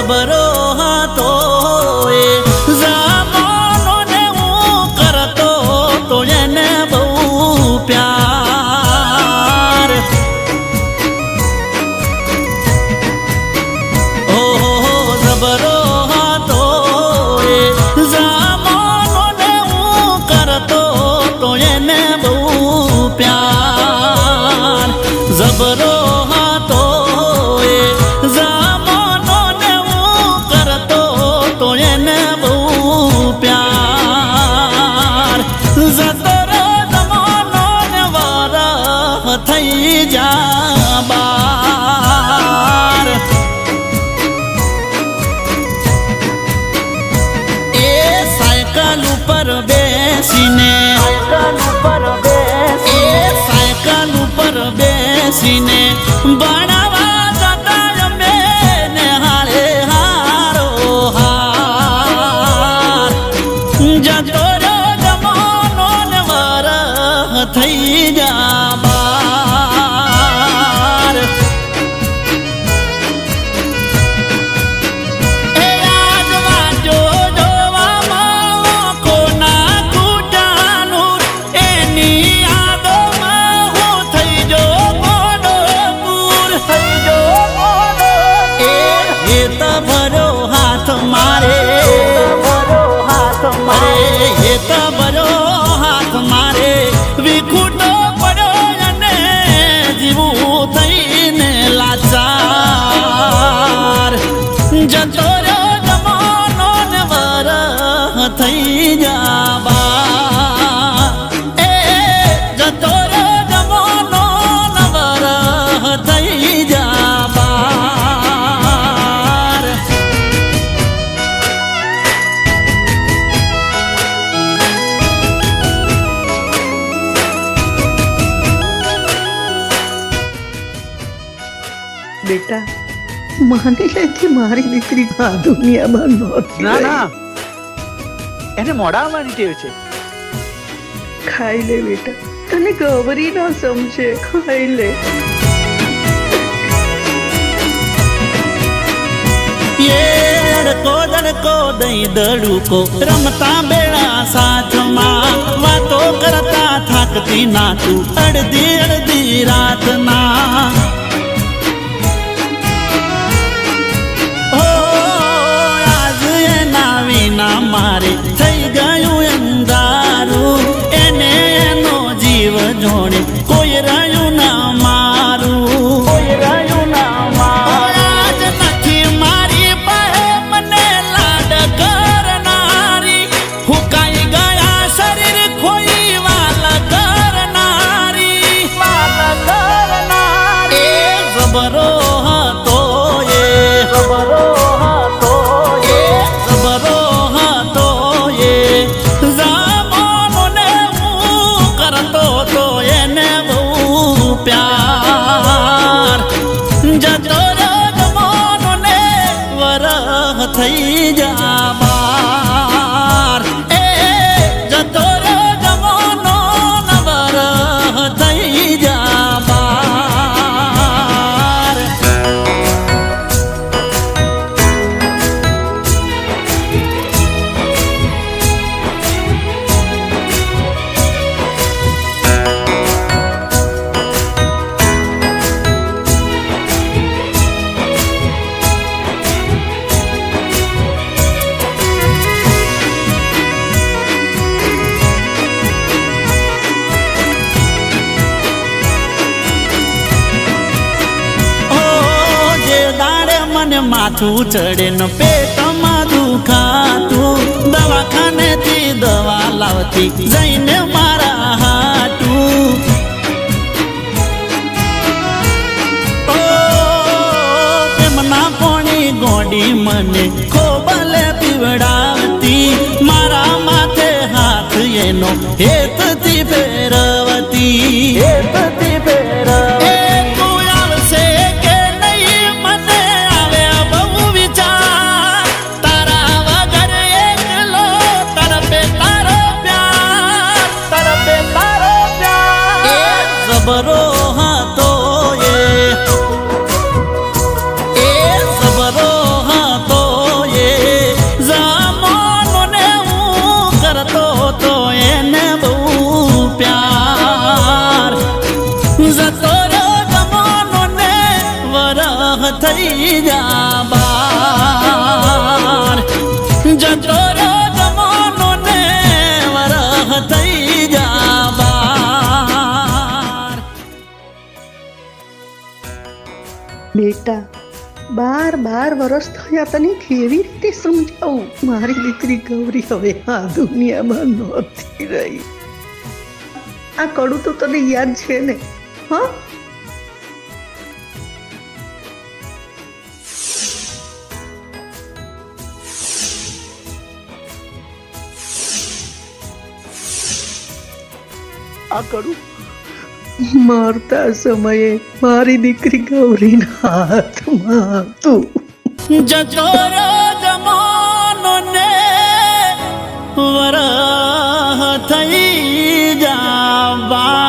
જબરો હતો એ જમાનોને હું કરતો તો એને બહુ પ્યાર ઓહો જબરો હતો એ જમાનોને હું કરતો તો એને બહુ પ્યાર જબરો હતો એ જમાનોને હું કરતો તો એને બહુ પ્યાર જતો રે જમાનો ને વરહ થઈ જા બાર એ સાયકલ ઉપર બેસીને સાયકલ ઉપર બેસીને ભણાવા જતા અમે ને હારે હારો હાર જતો રે જમાનો ને વરહ થઈ જા બાર એ આજ વાજો જોવામાં કોના કૂટાનું એની યાદોમાં હું થઈ જો ગોડપુર થઈ જો એ હેત ભર્યો હાથ મારે હેત ભર્યો હાથ મારે વિખૂટો પડ્યો અને જીવું થઈને લાચાર જતો રહ્યો જમાનો ને વરહ થઈ જા બા એ જતો રહ્યો જમાનો ને વરહ થઈ જા બાર બેટા માની લે કે મારી દીકરી આ દુનિયામાં નહોતી ના રહી. ના એને મોડા આવવાની ટેવ છે. ખાઈ લે બેટા, તને ગવરી ના સમજે, ખાઈ લે. અડકો દડકો દઈ દડુકો રમતા બેડા સાથમાં વાતો કરતા થાકતી ના તું અડધી અડધી રાતના આજ એના વિના મારે થઈ ગયું અંધારું એને એનો જીવ જોડે કોઈ રહ્યું ના મારું કોઈ રહ્યું ના મારું આજ નથી મારી પાસે મને લાડ કરનારી ફૂંકાઈ ગયા શરીર ખોઈ વાલ કરનારી એ જબરો હતો એ જબરો હતો એ જબરો હતો એ જમાનોને હું કરતો તો એને બહુ પ્યાર જતો રે જમાનોને વરહ થઈ જા બાર એ જતો રે જમાનો ને વરહ થઈ જા બાર મને માથું ચડે ને પેટમાં દુખાતું દવાખાનેથી દવા લાવતી જઈને મારા હાટું તેમના કોણી ગોડી મને ખોબલે પીવડાવતી મારા માથે હાથ એનો હેતથી ફેરવતી હેતથી ફેરવતી જબરો હતો એ જબરો હતો બેટા, 12 વર્ષ થયા, તને કેવી રીતે સમજાવું? મારી દીકરી ગૌરી હવે આ દુનિયામાં નહોતી રહી. આ કડું તો તને યાદ છે ને? હા, આ કડું મારતા સમયે મારી દીકરી ગૌરીના હાથમાં હતું. જતો રો જમાનો ને વરહ થઈ જાવા